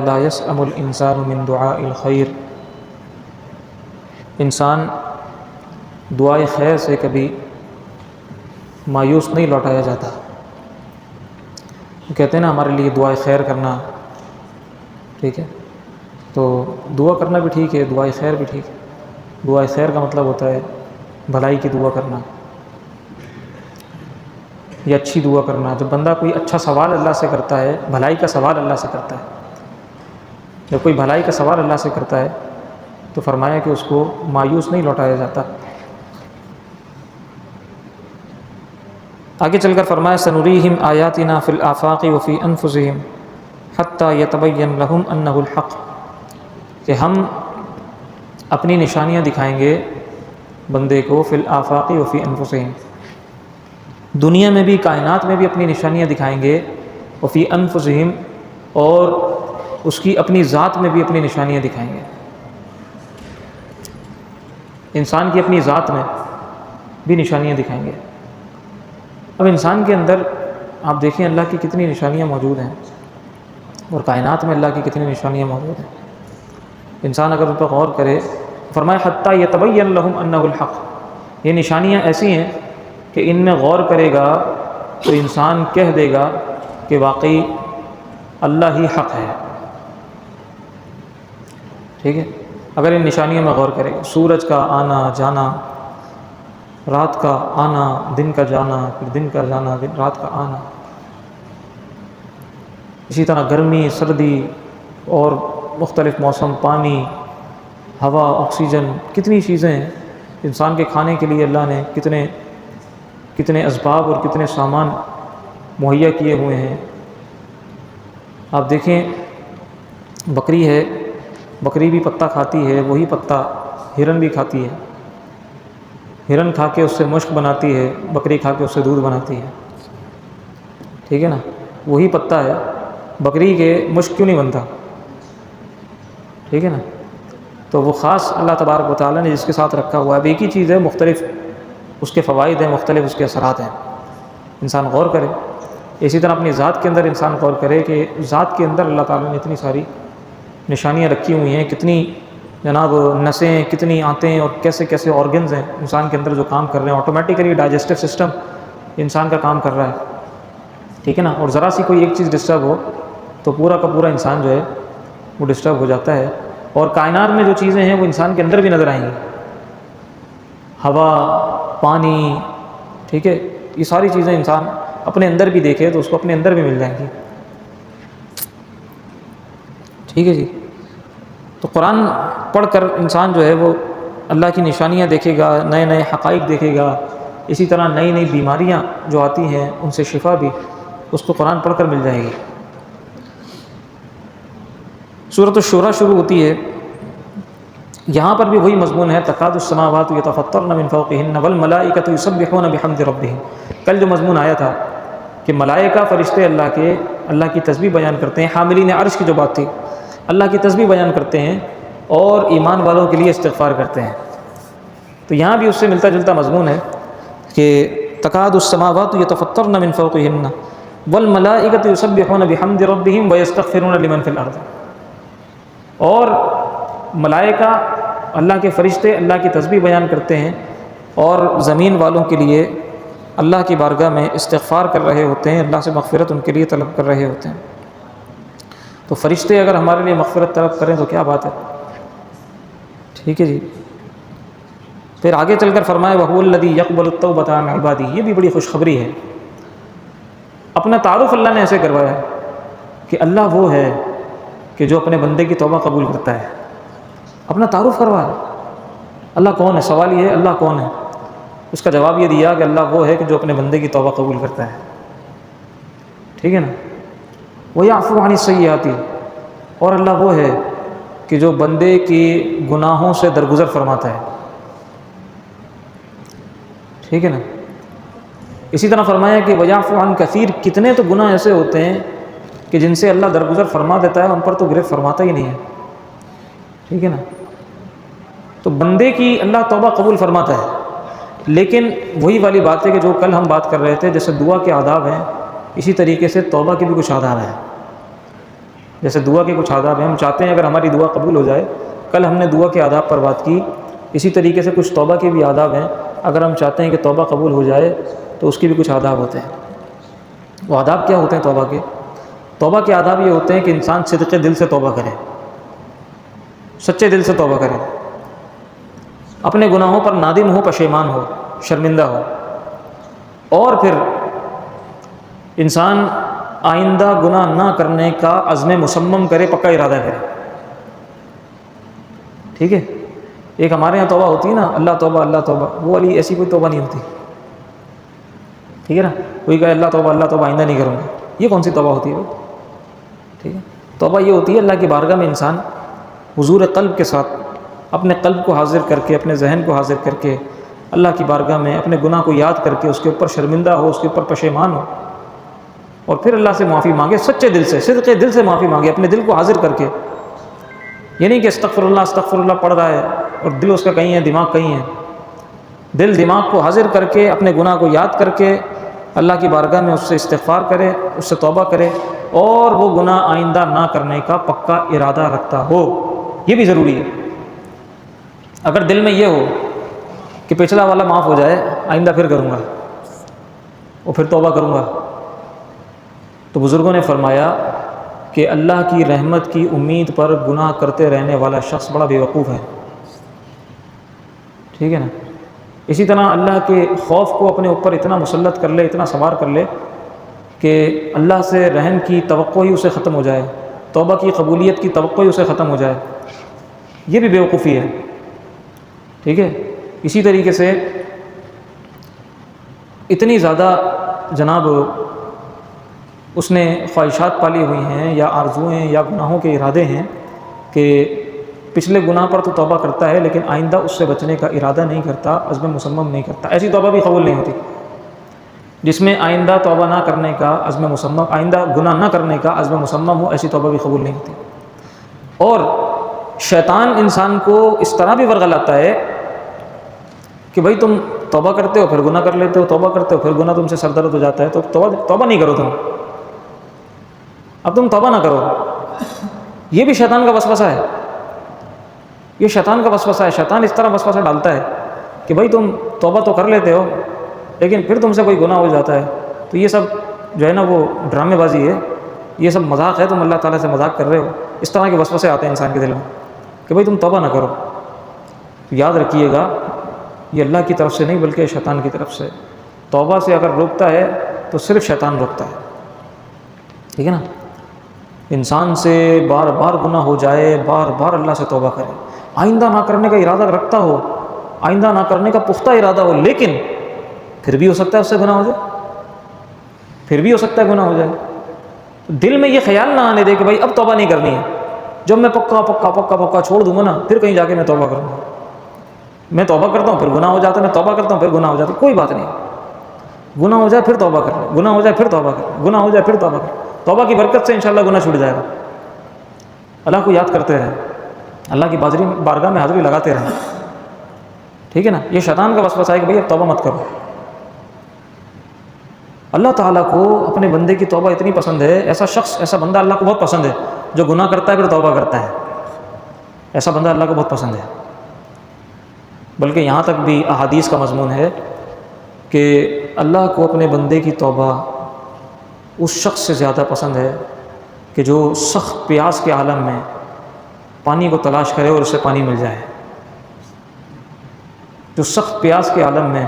لا يسأم الإنسان من دعاء الخير، انسان دعائے خیر سے کبھی مایوس نہیں لوٹایا جاتا۔ کہتے ہیں نا ہمارے لیے دعائے خیر کرنا، ٹھیک ہے، تو دعا کرنا بھی ٹھیک ہے، دعائے خیر بھی ٹھیک ہے۔ دعائے خیر کا مطلب ہوتا ہے بھلائی کی دعا کرنا یا اچھی دعا کرنا۔ جب بندہ کوئی اچھا سوال اللہ سے کرتا ہے، بھلائی کا سوال اللہ سے کرتا ہے، جب کوئی بھلائی کا سوال اللہ سے کرتا ہے تو فرمایا کہ اس کو مایوس نہیں لوٹایا جاتا۔ آگے چل کر فرمایا سنریہم آیاتنا فی الآفاق وفی انفسہم حتی یتبین لہم انہ الحق، کہ ہم اپنی نشانیاں دکھائیں گے بندے کو فی الآفاق وفی انفسہم، دنیا میں بھی کائنات میں بھی اپنی نشانیاں دکھائیں گے، وفی انفسہم، اور اس کی اپنی ذات میں بھی اپنی نشانیاں دکھائیں گے۔ انسان کی اپنی ذات میں بھی نشانیاں دکھائیں گے۔ اب انسان کے اندر آپ دیکھیں اللہ کی کتنی نشانیاں موجود ہیں، اور کائنات میں اللہ کی کتنی نشانیاں موجود ہیں۔ انسان اگر ان پر غور کرے، فرمایا حتیٰ یتبین لہم انہ الحق، یہ نشانیاں ایسی ہیں کہ ان میں غور کرے گا تو انسان کہہ دے گا کہ واقعی اللہ ہی حق ہے، ٹھیک ہے، اگر ان نشانیوں میں غور کرے گا۔ سورج کا آنا جانا، رات کا آنا دن کا جانا، پھر دن کا جانا رات کا آنا، اسی طرح گرمی سردی اور مختلف موسم، پانی، ہوا، آکسیجن، کتنی چیزیں ہیں۔ انسان کے کھانے کے لیے اللہ نے کتنے اسباب اور کتنے سامان مہیا کیے ہوئے ہیں۔ آپ دیکھیں بکری ہے، بکری بھی پتہ کھاتی ہے، وہی پتہ ہرن بھی کھاتی ہے، ہرن کھا کے اس سے مشک بناتی ہے، بکری کھا کے اس سے دودھ بناتی ہے، ٹھیک ہے نا، وہی پتہ ہے، بکری کے مشک کیوں نہیں بنتا، ٹھیک ہے نا، تو وہ خاص اللہ تبارک و تعالیٰ نے جس کے ساتھ رکھا ہوا ہے۔ اب ایک ہی چیز ہے، مختلف اس کے فوائد ہیں، مختلف اس کے اثرات ہیں، انسان غور کرے۔ اسی طرح اپنی ذات کے اندر انسان غور کرے کہ ذات کے اندر اللہ تعالیٰ نے اتنی ساری نشانیاں رکھی ہوئی ہیں، کتنی جناب نسیں، کتنی آنتیں، اور کیسے کیسے آرگنز ہیں انسان کے اندر جو کام کر رہے ہیں۔ آٹومیٹیکلی ڈائجسٹو سسٹم انسان کا کام کر رہا ہے، ٹھیک ہے نا، اور ذرا سی کوئی ایک چیز ڈسٹرب ہو تو پورا کا پورا انسان جو ہے وہ ڈسٹرب ہو جاتا ہے۔ اور کائنات میں جو چیزیں ہیں وہ انسان کے اندر بھی نظر آئیں گی، ہوا، پانی، ٹھیک ہے، یہ ساری چیزیں انسان اپنے اندر بھی دیکھے تو اس کو اپنے اندر بھی مل جائیں گی، ٹھیک ہے جی۔ تو قرآن پڑھ کر انسان جو ہے وہ اللہ کی نشانیاں دیکھے گا، نئے نئے حقائق دیکھے گا، اسی طرح نئی نئی بیماریاں جو آتی ہیں ان سے شفا بھی اس کو قرآن پڑھ کر مل جائے گی۔ سورۃ الشورى شروع ہوتی ہے، یہاں پر بھی وہی مضمون ہے، تکاد السماوات یتفطرن من فوقہن والملائکۃ یسبحون بحمد ربہم۔ کل جو مضمون آیا تھا کہ ملائکہ فرشتے اللہ کی تسبیح بیان کرتے ہیں، حاملین عرش کی جو بات تھی، اللہ کی تسبیح بیان کرتے ہیں اور ایمان والوں کے لیے استغفار کرتے ہیں۔ تو یہاں بھی اس سے ملتا جلتا مضمون ہے کہ تکاد السماوات یتفطرن من فوقہن والملائکۃ یسبحون بحمد ربہم ویستغفرون لمن فی الارض، اور ملائکہ اللہ کے فرشتے اللہ کی تسبیح بیان کرتے ہیں اور زمین والوں کے لیے اللہ کی بارگاہ میں استغفار کر رہے ہوتے ہیں، اللہ سے مغفرت ان کے لیے طلب کر رہے ہوتے ہیں۔ تو فرشتے اگر ہمارے لیے مغفرت طلب کریں تو کیا بات ہے، ٹھیک ہے جی۔ پھر آگے چل کر فرمائے وَهُوَ الَّذِي يَقْبَلُ التَّوْبَةَ عَنْ عِبَادِهِ، یہ بھی بڑی خوشخبری ہے۔ اپنا تعارف اللہ نے ایسے کروایا کہ اللہ وہ ہے کہ جو اپنے بندے کی توبہ قبول کرتا ہے، اپنا تعارف کروایا۔ اللہ کون ہے؟ سوال یہ ہے اللہ کون ہے؟ اس کا جواب یہ دیا کہ اللہ وہ ہے کہ جو اپنے بندے کی توبہ قبول کرتا ہے، ٹھیک ہے نا۔ وَيَعْفُو عَنِ السَّيِّئَاتِ، اور اللہ وہ ہے کہ جو بندے کی گناہوں سے درگزر فرماتا ہے، ٹھیک ہے نا۔ اسی طرح فرمایا کہ وَيَعْفُو عَنْ كَثِيرٍ، کتنے تو گناہ ایسے ہوتے ہیں کہ جن سے اللہ درگزر فرما دیتا ہے، ان پر تو گرفت فرماتا ہی نہیں ہے، ٹھیک ہے نا۔ تو بندے کی اللہ توبہ قبول فرماتا ہے، لیکن وہی والی بات ہے کہ جو کل ہم بات کر رہے تھے، جیسے دعا کے آداب ہیں، اسی طریقے سے توبہ کے بھی کچھ آداب ہیں۔ جیسے دعا کے کچھ آداب ہیں، ہم چاہتے ہیں اگر ہماری دعا قبول ہو جائے، کل ہم نے دعا کے آداب پر بات کی، اسی طریقے سے کچھ توبہ کے بھی آداب ہیں، اگر ہم چاہتے ہیں کہ توبہ قبول ہو جائے تو اس کے بھی کچھ آداب ہوتے ہیں۔ وہ آداب کیا ہوتے ہیں توبہ کے؟ توبہ کے آداب یہ ہوتے ہیں کہ انسان صدق دل سے توبہ کرے، سچے دل سے توبہ کرے، اپنے گناہوں پر نادم ہو، پشیمان ہو، شرمندہ ہو، اور پھر انسان آئندہ گناہ نہ کرنے کا عزم مصمم کرے، پکا ارادہ کرے۔ ٹھیک ہے؟ ایک ہمارے یہاں توبہ ہوتی ہے نا، اللہ توبہ اللہ توبہ، وہ والی ایسی کوئی توبہ نہیں ہوتی، ٹھیک ہے نا؟ کوئی کہے اللہ توبہ آئندہ نہیں کروں گا، یہ کون سی توبہ ہوتی ہے وہ؟ ٹھیک ہے؟ توبہ یہ ہوتی ہے اللہ کی بارگاہ میں انسان حضور قلب کے ساتھ اپنے قلب کو حاضر کر کے، اپنے ذہن کو حاضر کر کے، اللہ کی بارگاہ میں اپنے گناہ کو یاد کر کے اس کے اوپر شرمندہ ہو، اس کے اوپر پشیمان ہو، اور پھر اللہ سے معافی مانگے، سچے دل سے، صدق دل سے معافی مانگے، اپنے دل کو حاضر کر کے۔ یہ نہیں کہ استغفر اللہ پڑھ رہا ہے اور دل اس کا کہیں ہے، دماغ کہیں ہے۔ دل دماغ کو حاضر کر کے، اپنے گناہ کو یاد کر کے اللہ کی بارگاہ میں اس سے استغفار کرے، اس سے توبہ کرے، اور وہ گناہ آئندہ نہ کرنے کا پکا ارادہ رکھتا ہو۔ یہ بھی ضروری ہے۔ اگر دل میں یہ ہو کہ پچھلا والا معاف ہو جائے، آئندہ پھر کروں گا اور پھر توبہ کروں گا، تو بزرگوں نے فرمایا کہ اللہ کی رحمت کی امید پر گناہ کرتے رہنے والا شخص بڑا بیوقوف ہے۔ ٹھیک ہے نا؟ اسی طرح اللہ کے خوف کو اپنے اوپر اتنا مسلط کر لے، اتنا سوار کر لے کہ اللہ سے رحم کی توقع ہی اسے ختم ہو جائے، توبہ کی قبولیت کی توقع ہی اسے ختم ہو جائے، یہ بھی بیوقوفی ہے۔ ٹھیک ہے؟ اسی طریقے سے اتنی زیادہ جناب اس نے خواہشات پالی ہوئی ہیں یا آرزوئیں یا گناہوں کے ارادے ہیں کہ پچھلے گناہ پر تو توبہ کرتا ہے لیکن آئندہ اس سے بچنے کا ارادہ نہیں کرتا، عزم مصمم نہیں کرتا، ایسی توبہ بھی قبول نہیں ہوتی۔ جس میں آئندہ توبہ نہ کرنے کا عزم مصمم، آئندہ گناہ نہ کرنے کا عزم مصمم ہو، ایسی توبہ بھی قبول نہیں ہوتی۔ اور شیطان انسان کو اس طرح بھی ورغلاتا ہے کہ بھائی تم توبہ کرتے ہو پھر گناہ کر لیتے ہو، توبہ کرتے ہو پھر گناہ تم سے سر درد ہو جاتا ہے، تو توبہ نہیں کرو، اب تم توبہ نہ کرو۔ یہ بھی شیطان کا وسوسہ ہے، یہ شیطان کا وسوسہ ہے۔ شیطان اس طرح وسوسہ ڈالتا ہے کہ بھائی تم توبہ تو کر لیتے ہو لیکن پھر تم سے کوئی گناہ ہو جاتا ہے، تو یہ سب جو ہے نا وہ ڈرامے بازی ہے، یہ سب مذاق ہے، تم اللہ تعالیٰ سے مذاق کر رہے ہو۔ اس طرح کے وسوسے آتے ہیں انسان کے دل میں کہ بھئی تم توبہ نہ کرو۔ یاد رکھیے گا یہ اللہ کی طرف سے نہیں بلکہ شیطان کی طرف سے۔ توبہ سے اگر روکتا ہے تو صرف شیطان روکتا ہے، ٹھیک ہے نا؟ انسان سے بار بار گناہ ہو جائے، بار بار اللہ سے توبہ کرے، آئندہ نہ کرنے کا ارادہ رکھتا ہو، آئندہ نہ کرنے کا پختہ ارادہ ہو، لیکن پھر بھی ہو سکتا ہے اس سے گناہ ہو جائے، پھر بھی ہو سکتا ہے گناہ ہو جائے۔ دل میں یہ خیال نہ آنے دے کہ بھائی اب توبہ نہیں کرنی ہے، جب میں پکا چھوڑ دوں گا نا پھر کہیں جا کے میں توبہ کروں گا۔ میں توبہ کرتا ہوں پھر گناہ ہو جاتا ہے، میں توبہ کرتا ہوں پھر گناہ ہو جاتا ہے، کوئی بات نہیں، گناہ ہو جائے پھر توبہ کر لیں، گناہ ہو جائے پھر توبہ کر لیں، گناہ ہو جائے پھر توبہ کر لیں۔ توبہ کی برکت سے انشاءاللہ گناہ چھوٹ جائے گا۔ اللہ کو یاد کرتے رہیں، اللہ کی بارگاہ میں حاضری لگاتے رہیں، ٹھیک ہے نا؟ یہ شیطان کا وسوسہ ہے کہ بھئی اب توبہ مت کرو۔ اللہ تعالیٰ کو اپنے بندے کی توبہ اتنی پسند ہے، ایسا شخص، ایسا بندہ اللہ کو بہت پسند ہے جو گناہ کرتا ہے پھر توبہ کرتا ہے، ایسا بندہ اللہ کو بہت پسند ہے۔ بلکہ یہاں تک بھی احادیث کا مضمون ہے کہ اللہ کو اپنے بندے کی توبہ اس شخص سے زیادہ پسند ہے کہ جو سخت پیاس کے عالم میں پانی کو تلاش کرے اور اسے پانی مل جائے۔ جو سخت پیاس کے عالم میں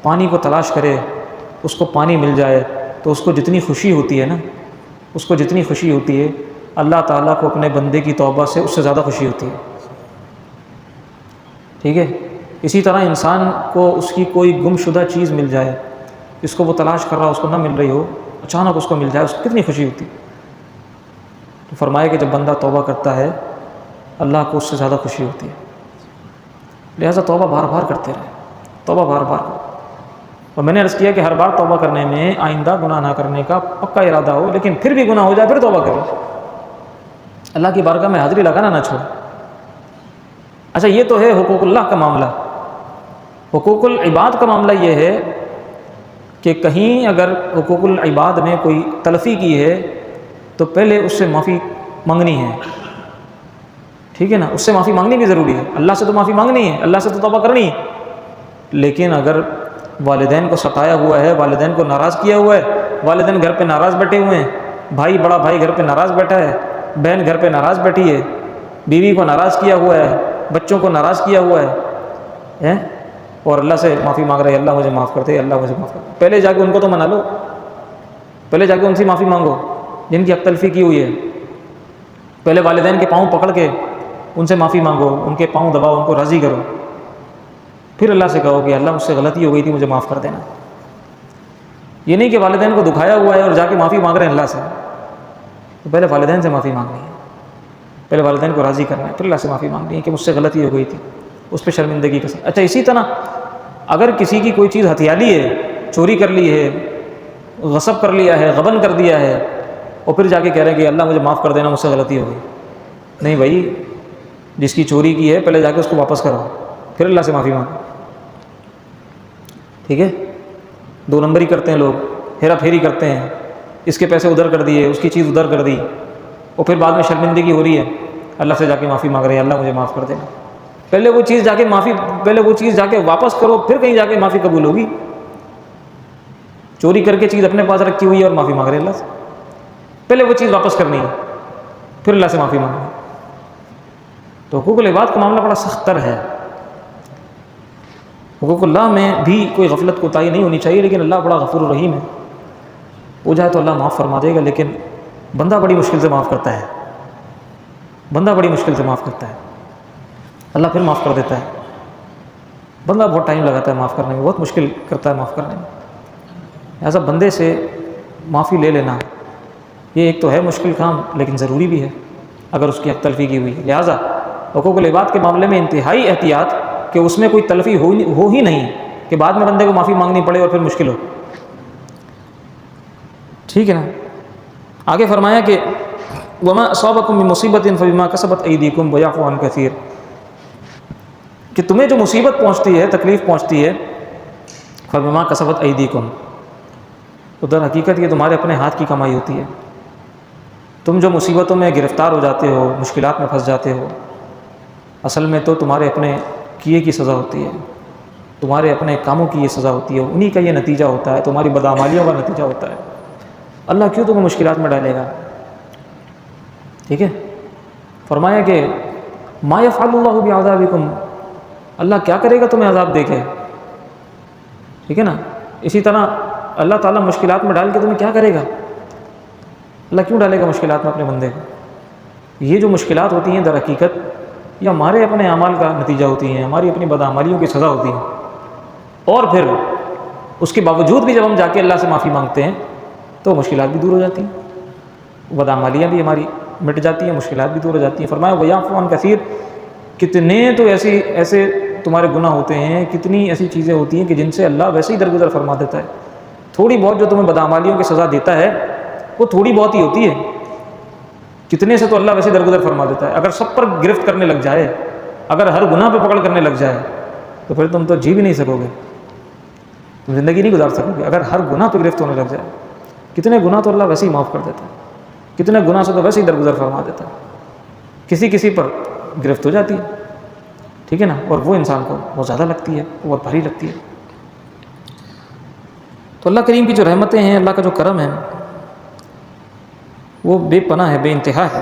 پانی کو تلاش کرے، اس کو پانی مل جائے، تو اس کو جتنی خوشی ہوتی ہے نا، اس کو جتنی خوشی ہوتی ہے، اللہ تعالیٰ کو اپنے بندے کی توبہ سے اس سے زیادہ خوشی ہوتی ہے، ٹھیک ہے؟ اسی طرح انسان کو اس کی کوئی گم شدہ چیز مل جائے، جس کو وہ تلاش کر رہا اس کو نہ مل رہی ہو، اچانک اس کو مل جائے، اس کو کتنی خوشی ہوتی ہے۔ تو فرمایا کہ جب بندہ توبہ کرتا ہے اللہ کو اس سے زیادہ خوشی ہوتی ہے۔ لہٰذا توبہ بار بار کرتے رہے، توبہ بار بار کرو۔ اور میں نے عرض کیا کہ ہر بار توبہ کرنے میں آئندہ گناہ نہ کرنے کا پکا ارادہ ہو، لیکن پھر بھی گناہ ہو جائے پھر توبہ کرو، اللہ کی بارگاہ میں حاضری لگانا نہ چھوڑے۔ اچھا یہ تو ہے حقوق اللہ کا معاملہ۔ حقوق العباد کا معاملہ یہ ہے کہ کہیں اگر حقوق العباد میں کوئی تلفی کی ہے تو پہلے اس سے معافی مانگنی ہے، ٹھیک ہے نا، اس سے معافی مانگنی بھی ضروری ہے، اللہ سے تو معافی مانگنی ہے، اللہ سے تو توبہ کرنی ہے، لیکن اگر والدین کو ستایا ہوا ہے، والدین کو ناراض کیا ہوا ہے، والدین گھر پہ ناراض بیٹھے ہوئے ہیں، بھائی بڑا بھائی گھر پہ ناراض بیٹھا ہے، بہن گھر پہ ناراض بیٹھی ہے، بیوی کو ناراض کیا ہوا ہے، بچوں کو ناراض کیا ہوا ہے، اور اللہ سے معافی مانگ رہے ہیں، اللہ مجھے معاف کر دے، اللہ مجھے معاف کر دے، پہلے جا کے ان کو تو منا لو، پہلے جا کے ان سے معافی مانگو جن کی حق تلفی کی ہوئی ہے، پہلے والدین کے پاؤں پکڑ کے ان سے معافی مانگو، ان کے پاؤں دباؤ، ان کو راضی کرو، پھر اللہ سے کہو کہ اللہ مجھ سے غلطی ہو گئی تھی، مجھے معاف کر دینا۔ یہ نہیں کہ والدین کو دکھایا ہوا ہے اور جا کے معافی مانگ رہے ہیں اللہ سے، تو پہلے والدین سے معافی مانگنی ہے، پہلے والدین کو راضی کرنا ہے، پھر اللہ سے معافی مانگنی ہے کہ مجھ سے غلطی ہو گئی تھی، اس پہ شرمندگی کا ساتھ۔ اچھا، اسی طرح اگر کسی کی کوئی چیز ہتھیا لی ہے، چوری کر لی ہے، غصب کر لیا ہے، غبن کر دیا ہے، اور پھر جا کے کہہ رہے ہیں کہ اللہ مجھے معاف کر دینا، مجھ سے غلطی ہو گئی، نہیں بھائی، جس کی چوری کی ہے پہلے جا کے اس کو واپس کراؤ، پھر اللہ سے معافی مانگو، ٹھیک ہے؟ 2 نمبری کرتے ہیں لوگ، ہیرا پھیری کرتے ہیں، اس کے پیسے ادھر کر دیے، اس کی چیز ادھر کر دی، اور پھر بعد میں شرمندگی ہو رہی ہے، اللہ سے جا کے معافی مانگ رہے ہیں، اللہ مجھے معاف کر دینا۔ پہلے وہ چیز جا کے واپس کرو، پھر کہیں جا کے معافی قبول ہوگی۔ چوری کر کے چیز اپنے پاس رکھی ہوئی ہے اور معافی مانگ رہے ہیں اللہ سے، پہلے وہ چیز واپس کرنی ہے، پھر اللہ سے معافی مانگنی ہے۔ تو حقوق العباد کا معاملہ بڑا سخت تر ہے، حقوق اللہ میں بھی کوئی غفلت کوتاہی نہیں ہونی چاہیے، لیکن اللہ بڑا غفور الرحیم ہے، ہو جائے تو اللہ معاف فرما دے گا، لیکن بندہ بڑی مشکل سے معاف کرتا ہے، بندہ بڑی مشکل سے معاف کرتا ہے، اللہ پھر معاف کر دیتا ہے، بندہ بہت ٹائم لگاتا ہے معاف کرنے میں، بہت مشکل کرتا ہے معاف کرنے میں۔ لہٰذا بندے سے معافی لے لینا یہ ایک تو ہے مشکل کام، لیکن ضروری بھی ہے اگر اس کی حق تلفی کی ہوئی ہے۔ لہٰذا حقوق العباد کے معاملے میں انتہائی احتیاط کہ اس میں کوئی تلفی ہو ہی نہیں کہ بعد میں بندے کو معافی مانگنی پڑے اور پھر مشکل ہو، ٹھیک ہے نا؟ آگے فرمایا کہ وما اصابکم من مصیبت فبما کسبت ایدیکم ویعفو عن کثیر، کہ تمہیں جو مصیبت پہنچتی ہے، تکلیف پہنچتی ہے، فبما کسبت ایدیکم، تو در حقیقت یہ تمہارے اپنے ہاتھ کی کمائی ہوتی ہے۔ تم جو مصیبتوں میں گرفتار ہو جاتے ہو، مشکلات میں پھنس جاتے ہو، اصل میں تو تمہارے اپنے کیے کی سزا ہوتی ہے، تمہارے اپنے کاموں کی یہ سزا ہوتی ہے، انہی کا یہ نتیجہ ہوتا ہے، تمہاری بدعمالیوں کا نتیجہ ہوتا ہے۔ اللہ کیوں تمہیں مشکلات میں ڈالے گا؟ ٹھیک ہے، فرمایا کہ ما یفعل اللہ بعذابکم، اللہ کیا کرے گا تمہیں عذاب دے کے، ٹھیک ہے نا؟ اسی طرح اللہ تعالیٰ مشکلات میں ڈال کے تمہیں کیا کرے گا؟ اللہ کیوں ڈالے گا مشکلات میں اپنے بندے کو؟ یہ جو مشکلات ہوتی ہیں در حقیقت یہ ہمارے اپنے اعمال کا نتیجہ ہوتی ہیں، ہماری اپنی بدعمالیوں کی سزا ہوتی ہیں، اور پھر اس کے باوجود بھی جب ہم جا کے اللہ سے معافی مانگتے ہیں تو مشکلات بھی دور ہو جاتی ہیں، بدعمالیاں بھی ہماری مٹ جاتی ہیں، مشکلات بھی دور ہو جاتی ہیں۔ فرمایا ویعفو عن کثیر، کتنے تو ایسے تمہارے گناہ ہوتے ہیں، کتنی ایسی چیزیں ہوتی ہیں کہ جن سے اللہ ویسے ہی درگزر فرما دیتا ہے۔ تھوڑی بہت جو تمہیں بدعمالیوں کی سزا دیتا ہے وہ تھوڑی بہت ہی ہوتی ہے، کتنے سے تو اللہ ویسے درگزر فرما دیتا ہے۔ اگر سب پر گرفت کرنے لگ جائے، اگر ہر گناہ پہ پکڑ کرنے لگ جائے تو پھر تم تو جی بھی نہیں سکو گے، تم زندگی نہیں گزار سکو گے۔ اگر ہر گناہ پہ گرفت ہونے لگ جائے، کتنے گناہ تو اللہ ویسے ہی معاف کر دیتا ہے، کتنے گناہ سے تو ویسے ہی درگزر فرما دیتا ہے، کسی پر گرفت ہو جاتی ہے، ٹھیک ہے نا، اور وہ انسان کو بہت زیادہ لگتی ہے، بہت بھاری لگتی ہے۔ تو اللہ کریم کی جو رحمتیں ہیں، اللہ کا جو کرم ہے وہ بے پناہ ہے، بے انتہا ہے،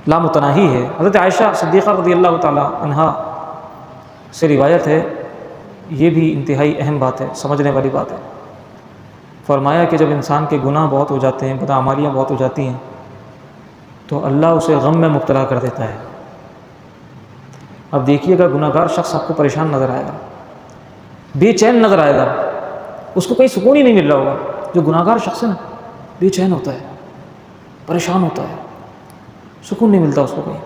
لامتناہی ہے۔ حضرت عائشہ صدیقہ رضی اللہ تعالی عنہا سے روایت ہے، یہ بھی انتہائی اہم بات ہے، سمجھنے والی بات ہے۔ فرمایا کہ جب انسان کے گناہ بہت ہو جاتے ہیں، بدعمالیاں بہت ہو جاتی ہیں، تو اللہ اسے غم میں مبتلا کر دیتا ہے۔ اب دیکھیے گا، گناہ گار شخص آپ کو پریشان نظر آئے گا، بے چین نظر آئے گا، اس کو کہیں سکون ہی نہیں مل رہا ہوگا۔ جو گناہ گار شخص ہے نا، بے چین ہوتا ہے، پریشان ہوتا ہے، سکون نہیں ملتا اس کو کہیں۔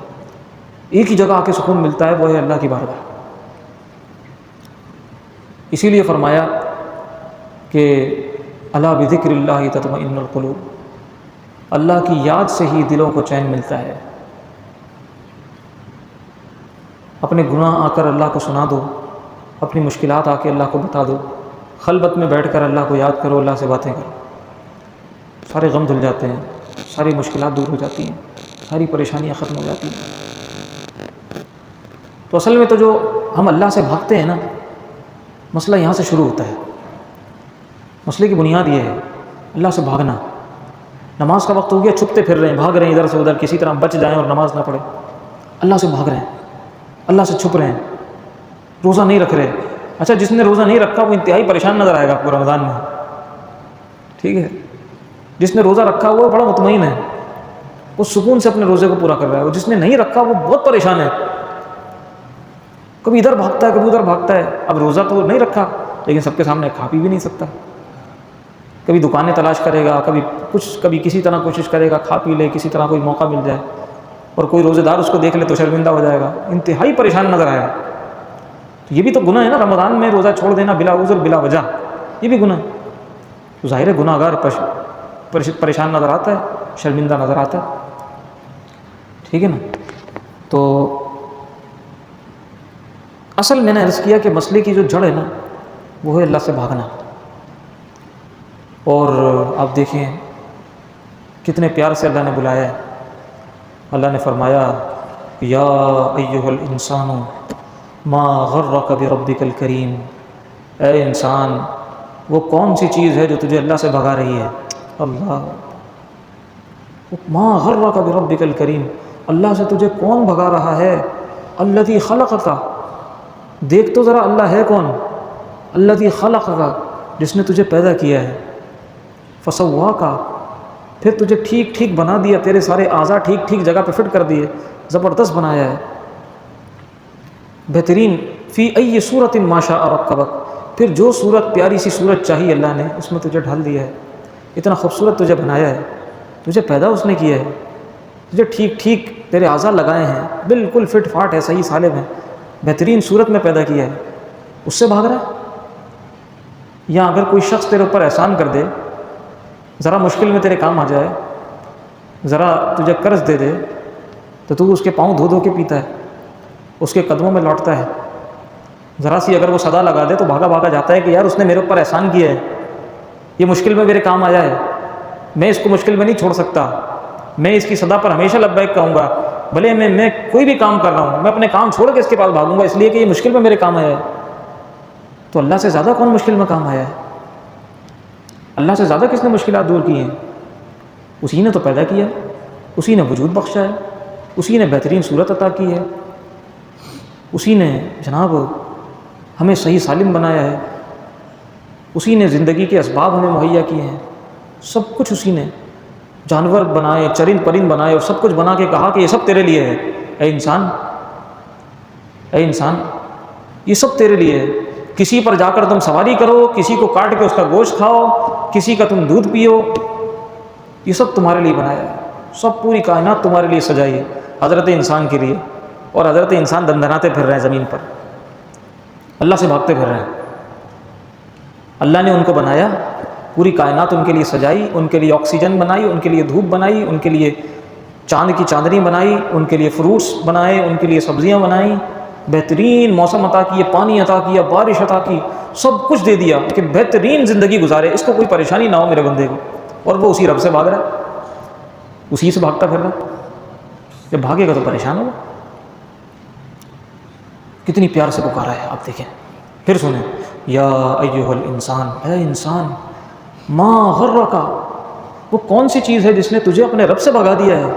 ایک ہی جگہ آ کے سکون ملتا ہے، وہ ہے اللہ کی بارگاہ۔ اسی لیے فرمایا کہ الا بذکر اللہ تطمئن القلوب، اللہ کی یاد سے ہی دلوں کو چین ملتا ہے۔ اپنے گناہ آ کر اللہ کو سنا دو، اپنی مشکلات آ کے اللہ کو بتا دو، خلوت میں بیٹھ کر اللہ کو یاد کرو، اللہ سے باتیں کرو، سارے غم دھل جاتے ہیں، ساری مشکلات دور ہو جاتی ہیں۔ ساری پریشانیاں ختم ہو جاتی ہیں۔ تو اصل میں تو جو ہم اللہ سے بھاگتے ہیں نا، مسئلہ یہاں سے شروع ہوتا ہے۔ مسئلے کی بنیاد یہ ہے اللہ سے بھاگنا۔ نماز کا وقت ہو گیا، چھپتے پھر رہے ہیں، بھاگ رہے ہیں ادھر سے ادھر، کسی طرح بچ جائیں اور نماز نہ پڑھیں۔ اللہ سے بھاگ رہے ہیں، اللہ سے چھپ رہے ہیں، روزہ نہیں رکھ رہے۔ اچھا، جس نے روزہ نہیں رکھا وہ انتہائی پریشان نظر آئے گا آپ کو رمضان میں، ٹھیک ہے؟ جس نے روزہ رکھا وہ بڑا مطمئن ہے، وہ سکون سے اپنے روزے کو پورا کر رہا ہے، اور جس نے نہیں رکھا وہ بہت پریشان ہے، کبھی ادھر بھاگتا ہے کبھی ادھر بھاگتا ہے۔ اب روزہ تو نہیں رکھا لیکن سب کے سامنے کھا پی بھی نہیں سکتا، کبھی دکانیں تلاش کرے گا، کبھی کسی طرح کوشش کرے گا کھا پی لے، کسی طرح کوئی موقع مل جائے، اور کوئی روزے دار اس کو دیکھ لے تو شرمندہ ہو جائے گا، انتہائی پریشان نظر آئے گا۔ تو یہ بھی تو گناہ ہے نا، رمضان میں روزہ چھوڑ دینا بلا عذر بلا وجہ، یہ بھی گناہ ہے۔ تو ظاہر ہے گناہ گار پریشان نظر آتا ہے، شرمندہ نظر آتا ہے، ٹھیک ہے نا؟ تو اصل میں نے عرض کیا کہ مسئلے کی جو جڑ ہے نا وہ ہے اللہ سے بھاگنا۔ اور آپ دیکھیں کتنے پیار سے اللہ نے بلایا ہے۔ اللہ نے فرمایا یا ایھا الانسان ما غرک بربک الکریم، اے انسان وہ کون سی چیز ہے جو تجھے اللہ سے بھگا رہی ہے؟ اللہ، ما غرک بربک الکریم، اللہ سے تجھے کون بھگا رہا ہے؟ الذی خلقک، دیکھ تو ذرا اللہ ہے کون؟ الذی خلقک، جس نے تجھے پیدا کیا ہے، فسواک، پھر تجھے ٹھیک ٹھیک بنا دیا، تیرے سارے اعضاء ٹھیک ٹھیک جگہ پہ فٹ کر دیے، زبردست بنایا ہے، بہترین، فی ای صورت ما شاء رکبک، پھر جو صورت، پیاری سی صورت چاہیے اللہ نے اس میں تجھے ڈھال دیا ہے، اتنا خوبصورت تجھے بنایا ہے، تجھے پیدا اس نے کیا ہے، تجھے ٹھیک ٹھیک تیرے اعضاء لگائے ہیں، بالکل فٹ فاٹ ہے، صحیح سالم ہے، بہترین صورت میں پیدا کیا ہے، اس سے بھاگ رہا ہے؟ یا اگر کوئی شخص تیرے اوپر احسان کر دے، ذرا مشکل میں تیرے کام آ جائے، ذرا تجھے قرض دے دے، تو اس کے پاؤں دھو دھو کے پیتا ہے، اس کے قدموں میں لوٹتا ہے، ذرا سی اگر وہ صدا لگا دے تو بھاگا بھاگا جاتا ہے کہ یار اس نے میرے اوپر احسان کیا ہے، یہ مشکل میں میرے کام آیا ہے، میں اس کو مشکل میں نہیں چھوڑ سکتا، میں اس کی صدا پر ہمیشہ لبیک کہوں گا، بھلے میں کوئی بھی کام کر رہا ہوں، میں اپنے کام چھوڑ کے اس کے پاس بھاگوں گا، اس لیے کہ یہ مشکل میں میرے کام آیا ہے۔ تو اللہ سے زیادہ کون مشکل میں کام آیا ہے؟ اللہ سے زیادہ کس نے مشکلات دور کی ہیں؟ اسی نے تو پیدا کیا ہے، اسی نے وجود بخشا ہے، اسی نے بہترین صورت عطا کی ہے، اسی نے جناب ہمیں صحیح سالم بنایا ہے، اسی نے زندگی کے اسباب ہمیں مہیا کیے ہیں، سب کچھ اسی نے، جانور بنائے، چرند پرند بنائے، اور سب کچھ بنا کے کہا کہ یہ سب تیرے لیے ہے، اے انسان، اے انسان یہ سب تیرے لیے ہے، کسی پر جا کر تم سواری کرو، کسی کو کاٹ کے اس کا گوشت کھاؤ، کسی کا تم دودھ پیو، یہ سب تمہارے لیے بنایا ہے، سب پوری کائنات تمہارے لیے سجائی ہے حضرت انسان کے لیے، اور حضرت انسان دندناتے پھر رہے ہیں زمین پر، اللہ سے بھاگتے پھر رہے ہیں۔ اللہ نے ان کو بنایا، پوری کائنات ان کے لیے سجائی، ان کے لیے آکسیجن بنائی، ان کے لیے دھوپ بنائی، ان کے لیے چاند کی چاندنی بنائی، ان کے لیے فروٹس بنائے، ان کے لیے سبزیاں بنائیں، بہترین موسم عطا کیے، پانی عطا کیا، بارش عطا کی، سب کچھ دے دیا کہ بہترین زندگی گزارے، اس کو کوئی پریشانی نہ ہو میرے بندے کو، اور وہ اسی رب سے بھاگ رہا ہے، اسی سے بھاگتا پھر رہا ہے، جب بھاگے گا تو پریشان ہوگا۔ کتنی پیار سے پکارا ہے، آپ دیکھیں، پھر سنیں، یا ایھا الانسان، اے انسان، ما غرک، وہ کون سی چیز ہے جس نے تجھے اپنے رب سے بھگا دیا ہے؟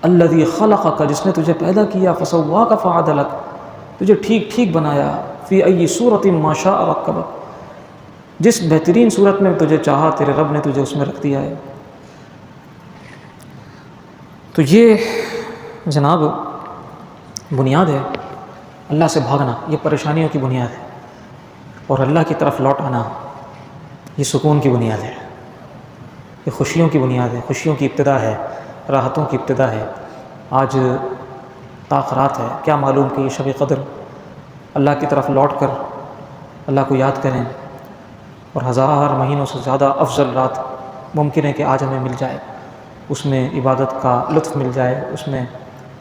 الذی خلقک، جس نے تجھے پیدا کیا، فسواک فعدلک، تجھے ٹھیک ٹھیک بنایا، فی ای صورت ما شاء رکبک، جس بہترین صورت میں تجھے چاہا تیرے رب نے تجھے اس میں رکھ دیا ہے۔ تو یہ جناب بنیاد ہے اللہ سے بھاگنا، یہ پریشانیوں کی بنیاد ہے، اور اللہ کی طرف لوٹ آنا یہ سکون کی بنیاد ہے، یہ خوشیوں کی بنیاد ہے، خوشیوں کی ابتدا ہے، راحتوں کی ابتدا ہے۔ آج تاخرات ہے، کیا معلوم کہ یہ شب قدر اللہ کی طرف لوٹ کر اللہ کو یاد کریں، اور 1000 مہینوں سے زیادہ افضل رات ممکن ہے کہ آج ہمیں مل جائے، اس میں عبادت کا لطف مل جائے، اس میں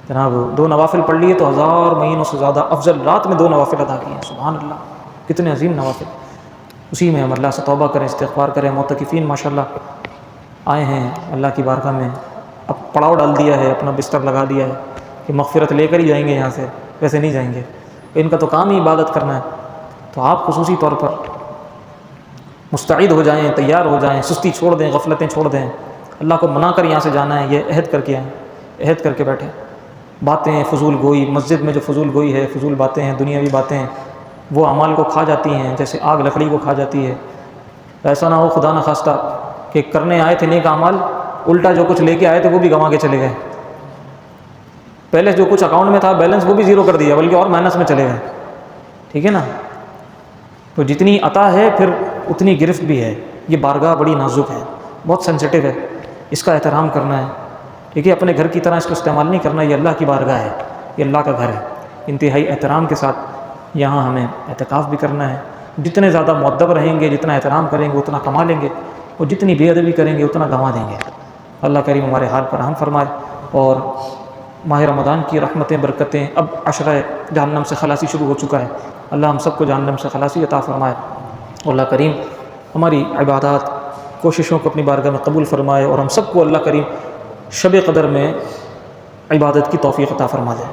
جناب 2 نوافل پڑھ لیے تو 1000 مہینوں سے زیادہ افضل رات میں 2 نوافل ادا کیے ہیں، سبحان اللہ، کتنے عظیم نوافل، اسی میں ہم اللہ سے توبہ کریں، استغفار کریں۔ معتکفین ماشاءاللہ آئے ہیں اللہ کی بارگاہ میں، اب پڑاؤ ڈال دیا ہے، اپنا بستر لگا دیا ہے کہ مغفرت لے کر ہی جائیں گے یہاں سے، ویسے نہیں جائیں گے، ان کا تو کام ہی عبادت کرنا ہے۔ تو آپ خصوصی طور پر مستعد ہو جائیں، تیار ہو جائیں، سستی چھوڑ دیں، غفلتیں چھوڑ دیں، اللہ کو منا کر یہاں سے جانا ہے، یہ عہد کر کے آئیں، عہد کر کے بیٹھیں۔ باتیں فضول گوئی، مسجد میں جو فضول گوئی ہے، فضول باتیں ہیں، دنیاوی باتیں ہیں، وہ اعمال کو کھا جاتی ہیں جیسے آگ لکڑی کو کھا جاتی ہے۔ ایسا نہ ہو خدا نہ خواستہ کہ کرنے آئے تھے نیک اعمال، الٹا جو کچھ لے کے آئے تھے وہ بھی گنوا کے چلے گئے، پہلے جو کچھ اکاؤنٹ میں تھا بیلنس وہ بھی زیرو کر دیا، بلکہ اور مائنس میں چلے گئے، ٹھیک ہے نا۔ تو جتنی عطا ہے پھر اتنی گرفت بھی ہے، یہ بارگاہ بڑی نازک ہے، بہت سینسٹیو ہے، اس کا احترام کرنا ہے، ٹھیک ہے، اپنے گھر کی طرح اس کو استعمال نہیں کرنا، یہ اللہ کی بارگاہ ہے، یہ اللہ کا گھر ہے، انتہائی احترام کے ساتھ یہاں ہمیں اعتکاف بھی کرنا ہے۔ جتنے زیادہ مؤدب رہیں گے، جتنا احترام کریں گے اتنا کما لیں گے، اور جتنی بے ادبی کریں گے اتنا گنوا دیں گے۔ اللہ کریم ہمارے حال پر رحم فرمائے، اور ماہ رمضان کی رحمتیں برکتیں، اب عشرہ جہنم سے خلاصی شروع ہو چکا ہے، اللہ ہم سب کو جہنم سے خلاصی عطا فرمائے، اللہ کریم ہماری عبادات کوششوں کو اپنی بارگاہ میں قبول فرمائے، اور ہم سب کو اللہ کریم شب قدر میں عبادت کی توفیق عطا فرما دے۔